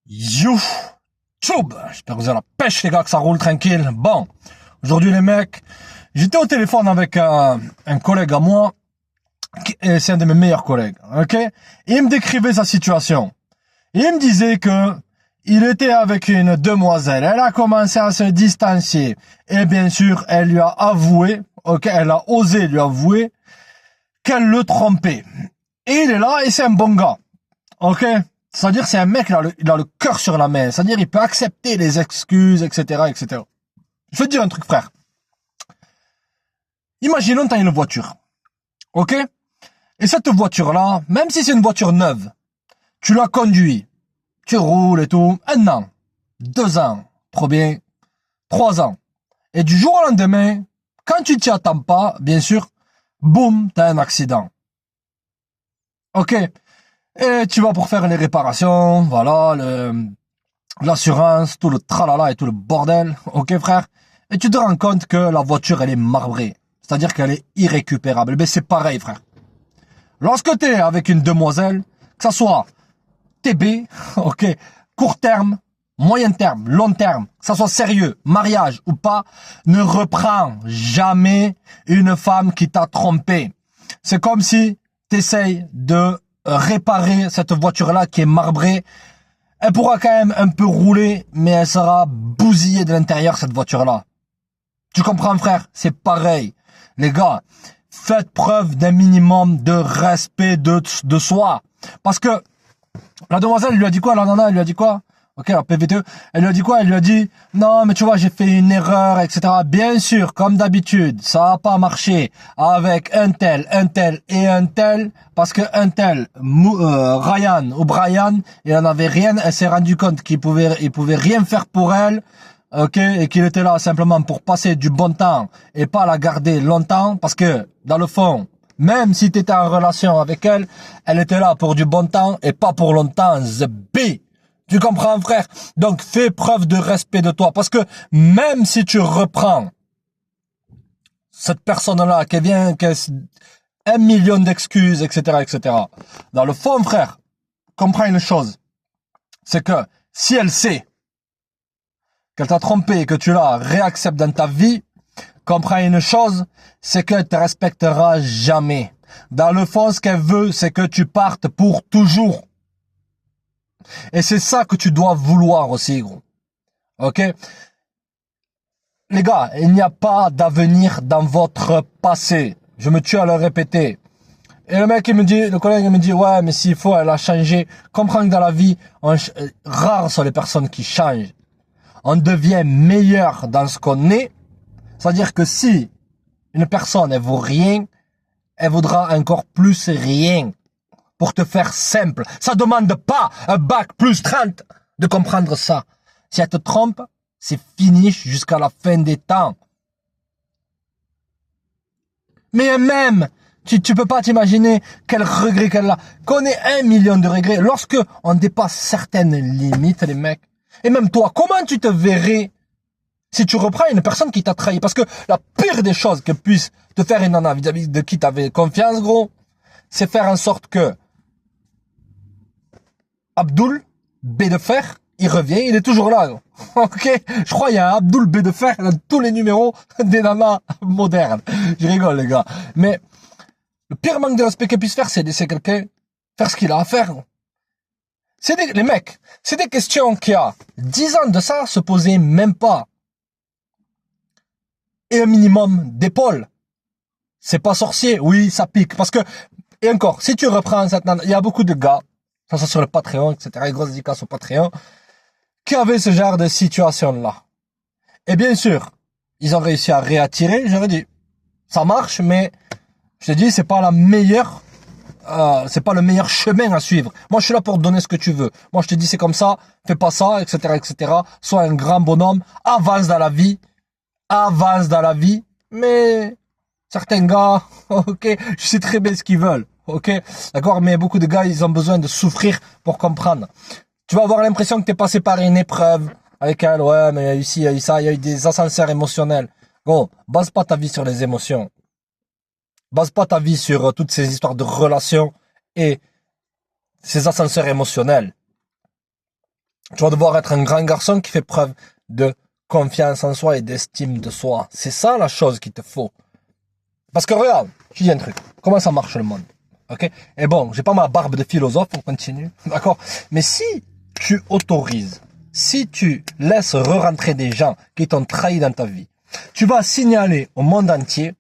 YouTube, j'espère que vous avez la pêche les gars, que ça roule tranquille. Bon, aujourd'hui les mecs, j'étais au téléphone avec un collègue à moi, et c'est un de mes meilleurs collègues, ok. Et il me décrivait sa situation. Et il me disait que il était avec une demoiselle, elle a commencé à se distancier, et bien sûr, elle lui a avoué, ok, elle a osé lui avouer qu'elle le trompait. Et il est là, et c'est un bon gars, ok. C'est-à-dire, c'est un mec, il a le cœur sur la main. C'est-à-dire, il peut accepter les excuses, etc., etc. Je vais te dire un truc, frère. Imaginons, t'as une voiture. Ok? Et cette voiture-là, même si c'est une voiture neuve, tu la conduis, tu roules et tout, 1 an, 2 ans, trop bien, 3 ans. Et du jour au lendemain, quand tu t'y attends pas, bien sûr, boum, t'as un accident. Ok? Et tu vas pour faire les réparations, voilà, l'assurance, tout le tralala et tout le bordel, ok frère. Et tu te rends compte que la voiture elle est marbrée, c'est-à-dire qu'elle est irrécupérable. Ben c'est pareil frère. Lorsque tu es avec une demoiselle, que ça soit TB, ok, court terme, moyen terme, long terme, que ça soit sérieux, mariage ou pas, ne reprends jamais une femme qui t'a trompé. C'est comme si tu essayes de réparer cette voiture-là qui est marbrée. Elle pourra quand même un peu rouler, mais elle sera bousillée de l'intérieur, cette voiture-là. Tu comprends, frère? C'est pareil. Les gars, faites preuve d'un minimum de respect de soi. Parce que la demoiselle, elle lui a dit quoi? La nana, elle lui a dit quoi? Ok, la PVTE, elle lui a dit quoi? Elle lui a dit, non, mais tu vois, j'ai fait une erreur, etc. Bien sûr, comme d'habitude, ça n'a pas marché avec un tel et un tel, parce que un tel, Ryan ou Brian, il en avait rien, elle s'est rendu compte il pouvait rien faire pour elle, ok, et qu'il était là simplement pour passer du bon temps et pas la garder longtemps, parce que, dans le fond, même si tu étais en relation avec elle, elle était là pour du bon temps et pas pour longtemps, the B. Tu comprends, frère? Donc, fais preuve de respect de toi. Parce que même si tu reprends cette personne-là qui vient, qui a 1 million d'excuses, etc., etc. Dans le fond, frère, comprends une chose. C'est que si elle sait qu'elle t'a trompé et que tu la réacceptes dans ta vie, comprends une chose, c'est qu'elle te respectera jamais. Dans le fond, ce qu'elle veut, c'est que tu partes pour toujours. Et c'est ça que tu dois vouloir aussi, gros. Ok? Les gars, il n'y a pas d'avenir dans votre passé. Je me tue à le répéter. Et le mec, le collègue, il me dit, ouais, mais s'il faut, elle a changé. Comprends que dans la vie, rares sont les personnes qui changent. On devient meilleur dans ce qu'on est. C'est-à-dire que si une personne, elle vaut rien, elle vaudra encore plus rien. Pour te faire simple. Ça demande pas un bac plus 30 de comprendre ça. Si elle te trompe, c'est fini jusqu'à la fin des temps. Mais même, tu peux pas t'imaginer quel regret qu'elle a. Qu'on ait 1 million de regrets. Lorsque on dépasse certaines limites, les mecs. Et même toi, comment tu te verrais si tu reprends une personne qui t'a trahi? Parce que la pire des choses que puisse te faire une nana vis-à-vis de qui t'avais confiance, gros, c'est faire en sorte que Abdul B de fer, il revient, il est toujours là. Ok, je crois qu'il y a un Abdul B de fer dans tous les numéros des nanas modernes. Je rigole les gars. Mais le pire manque de respect qu'il puisse faire, c'est laisser quelqu'un faire ce qu'il a à faire. Les mecs, c'est des questions qu'il y a 10 ans de ça se posaient même pas. Et un minimum d'épaule. C'est pas sorcier, oui, ça pique. Parce que, et encore, si tu reprends cette nana, il y a beaucoup de gars, ça sur le Patreon, etc., les grosses dédicaces au Patreon, qui avaient ce genre de situation-là. Et bien sûr, ils ont réussi à réattirer, j'aurais dit, ça marche, mais je te dis, c'est pas la meilleure, c'est pas le meilleur chemin à suivre. Moi, je suis là pour te donner ce que tu veux. Moi, je te dis, c'est comme ça, fais pas ça, etc., etc. Sois un grand bonhomme, avance dans la vie, mais certains gars, ok, je sais très bien ce qu'ils veulent. Ok, d'accord, mais beaucoup de gars, ils ont besoin de souffrir pour comprendre. Tu vas avoir l'impression que t'es passé par une épreuve avec elle, ouais, mais il y a eu ci, il y a eu ça, il y a eu des ascenseurs émotionnels. Gros, base pas ta vie sur les émotions. Base pas ta vie sur toutes ces histoires de relations et ces ascenseurs émotionnels. Tu vas devoir être un grand garçon qui fait preuve de confiance en soi et d'estime de soi. C'est ça la chose qu'il te faut. Parce que regarde, je dis un truc. Comment ça marche le monde? Ok? Et bon, j'ai pas ma barbe de philosophe, on continue. D'accord? Mais si tu autorises, si tu laisses re-rentrer des gens qui t'ont trahi dans ta vie, tu vas signaler au monde entier,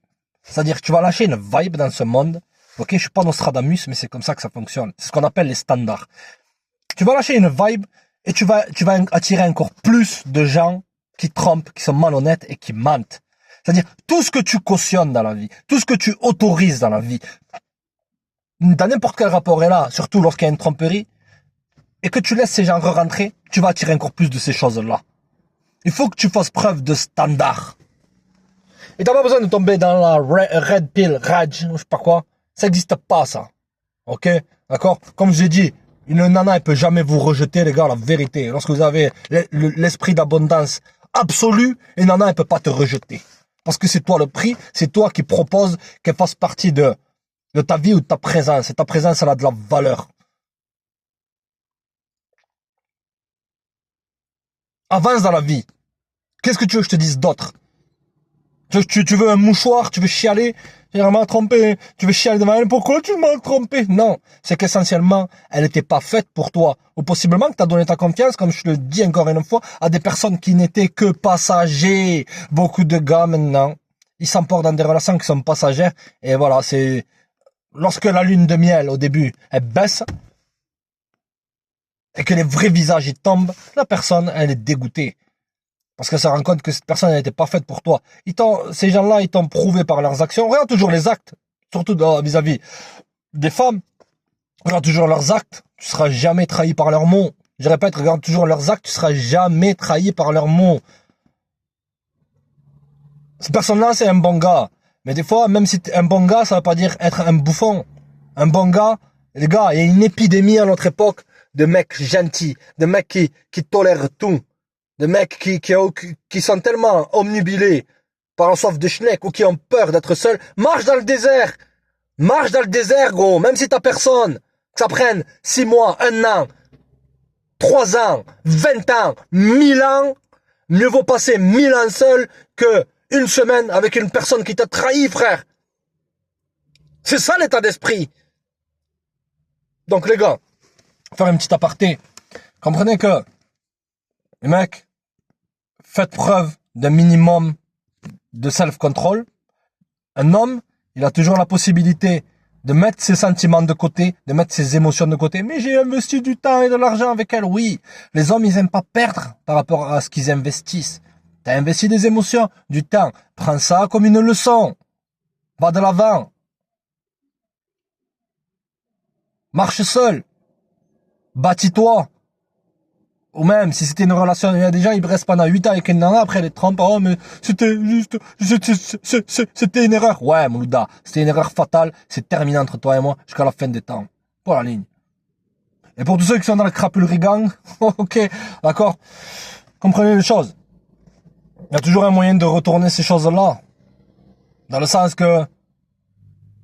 c'est-à-dire que tu vas lâcher une vibe dans ce monde. Ok? Je suis pas Nostradamus, mais c'est comme ça que ça fonctionne. C'est ce qu'on appelle les standards. Tu vas lâcher une vibe et tu vas attirer encore plus de gens qui trompent, qui sont malhonnêtes et qui mentent. C'est-à-dire, tout ce que tu cautionnes dans la vie, tout ce que tu autorises dans la vie, dans n'importe quel rapport est là, surtout lorsqu'il y a une tromperie, et que tu laisses ces gens re-rentrer, tu vas attirer encore plus de ces choses-là. Il faut que tu fasses preuve de standard. Et t'as pas besoin de tomber dans la red pill, rage, je sais pas quoi. Ça n'existe pas, ça. Ok? D'accord? Comme je l'ai dit, une nana, elle peut jamais vous rejeter, les gars, la vérité. Lorsque vous avez l'esprit d'abondance absolue, une nana, elle peut pas te rejeter. Parce que c'est toi le prix, c'est toi qui propose qu'elle fasse partie de ta vie ou de ta présence. Et ta présence, elle a de la valeur. Avance dans la vie. Qu'est-ce que tu veux que je te dise d'autre? Tu veux un mouchoir, tu veux chialer, tu m'as trompé, tu veux chialer devant elle, pourquoi tu m'as trompé? Non, c'est qu'essentiellement, elle n'était pas faite pour toi. Ou possiblement que tu as donné ta confiance, comme je te le dis encore une fois, à des personnes qui n'étaient que passagers. Beaucoup de gars maintenant, ils s'emportent dans des relations qui sont passagères. Et voilà, c'est lorsque la lune de miel, au début, elle baisse, et que les vrais visages, ils tombent, la personne, elle est dégoûtée. Parce qu'elle se rend compte que cette personne n'était pas faite pour toi. Ces gens-là, ils t'ont prouvé par leurs actions. Regarde toujours les actes. Surtout vis-à-vis des femmes. Regarde toujours leurs actes. Tu seras jamais trahi par leurs mots. Je répète, regarde toujours leurs actes. Tu seras jamais trahi par leurs mots. Cette personne-là, c'est un bon gars. Mais des fois, même si t'es un bon gars, ça veut pas dire être un bouffon. Un bon gars, les gars, il y a une épidémie à notre époque de mecs gentils, de mecs qui tolèrent tout. De mecs qui sont tellement omnubilés par la soif de schneck ou qui ont peur d'être seuls. Marche dans le désert. Marche dans le désert, gros. Même si t'as personne. Que ça prenne 6 mois, 1 an, 3 ans, 20 ans, 1000 ans. Mieux vaut passer 1000 ans seul que une semaine avec une personne qui t'a trahi, frère. C'est ça l'état d'esprit. Donc les gars, faire un petit aparté. Comprenez que les mecs, faites preuve d'un minimum de self-control. Un homme, il a toujours la possibilité de mettre ses sentiments de côté, de mettre ses émotions de côté. Mais j'ai investi du temps et de l'argent avec elle. Oui, les hommes, ils aiment pas perdre par rapport à ce qu'ils investissent. T'as investi des émotions, du temps. Prends ça comme une leçon. Va de l'avant. Marche seul. Bâtis-toi. Ou même, si c'était une relation, il y a des gens, ils restent pendant 8 ans avec une nana, après les trompent, oh, mais c'était juste, c'était une erreur. Ouais, Moulouda, c'était une erreur fatale, c'est terminé entre toi et moi, jusqu'à la fin des temps. Pour la ligne. Et pour tous ceux qui sont dans la crapulerie gang, ok, d'accord, comprenez les choses. Il y a toujours un moyen de retourner ces choses-là. Dans le sens que,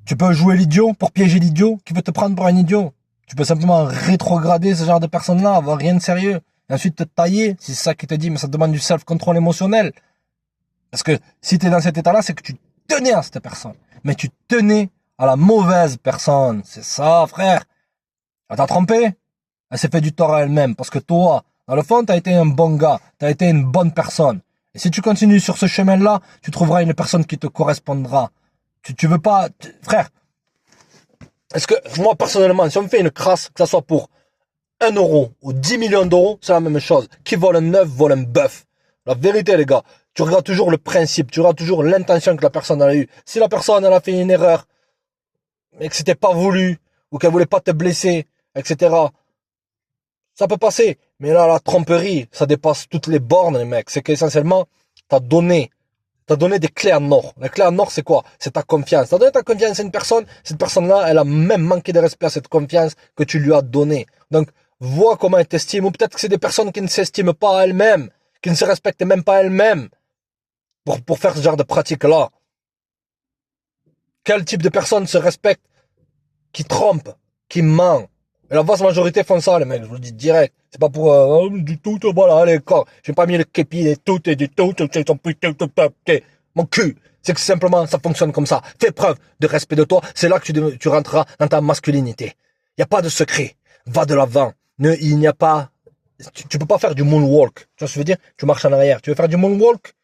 tu peux jouer l'idiot pour piéger l'idiot qui veut te prendre pour un idiot. Tu peux simplement rétrograder ce genre de personnes-là, avoir rien de sérieux. Et ensuite te tailler, si c'est ça qui te dit, mais ça te demande du self-control émotionnel. Parce que si tu es dans cet état-là, c'est que tu tenais à cette personne. Mais tu tenais à la mauvaise personne. C'est ça, frère. Elle t'a trompé. Elle s'est fait du tort à elle-même. Parce que toi, dans le fond, t'as été un bon gars. T'as été une bonne personne. Et si tu continues sur ce chemin-là, tu trouveras une personne qui te correspondra. Tu veux pas... Frère, est-ce que moi, personnellement, si on me fait une crasse, que ça soit pour 1 euro ou 10 millions d'euros, c'est la même chose. Qui vole un œuf, vole un bœuf. La vérité, les gars, tu regardes toujours le principe, tu regardes toujours l'intention que la personne a eue. Si la personne, elle a fait une erreur, mais que c'était pas voulu, ou qu'elle voulait pas te blesser, etc., ça peut passer. Mais là, la tromperie, ça dépasse toutes les bornes, les mecs. C'est qu'essentiellement, t'as donné des clés en or. La clé en or, c'est quoi? C'est ta confiance. T'as donné ta confiance à une personne, cette personne-là, elle a même manqué de respect à cette confiance que tu lui as donnée. Donc, vois comment elle t'estime, ou peut-être que c'est des personnes qui ne s'estiment pas à elles-mêmes, qui ne se respectent même pas elles-mêmes, pour faire ce genre de pratique-là. Quel type de personne se respecte, qui trompe, qui ment? Et la vaste majorité font ça, les mecs, je vous le dis direct. C'est pas pour, du tout, voilà, allez, corps. J'ai pas mis le képi, les tout, et du tout, mon cul. C'est que simplement, ça fonctionne comme ça. Fais preuve de respect de toi. C'est là que tu rentreras dans ta masculinité. Il n'y a pas de secret. Va de l'avant. Il n'y a pas, tu peux pas faire du moonwalk. Tu vois ce que je veux dire? Tu marches en arrière. Tu veux faire du moonwalk?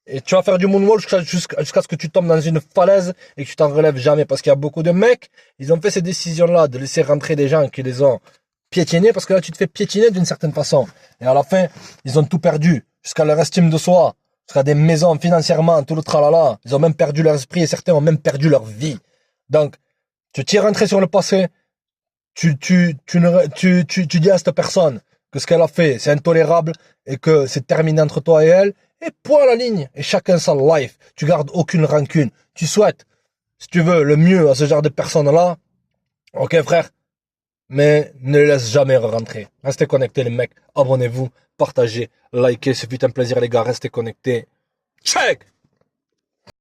Et tu vas faire du moonwalk jusqu'à ce que tu tombes dans une falaise et que tu t'en relèves jamais. Parce qu'il y a beaucoup de mecs, ils ont fait ces décisions-là de laisser rentrer des gens qui les ont piétinés. Parce que là, tu te fais piétiner d'une certaine façon. Et à la fin, ils ont tout perdu. Jusqu'à leur estime de soi. Jusqu'à des maisons financièrement, tout le tralala. Ils ont même perdu leur esprit et certains ont même perdu leur vie. Donc, tu t'y es rentré sur le passé. Tu dis à cette personne que ce qu'elle a fait, c'est intolérable et que c'est terminé entre toi et elle. Et point à la ligne. Et chacun sa life. Tu gardes aucune rancune. Tu souhaites, si tu veux, le mieux à ce genre de personnes-là. Ok, frère. Mais ne les laisse jamais rentrer. Restez connectés, les mecs. Abonnez-vous, partagez, likez. Ce fut un plaisir, les gars. Restez connectés. Check!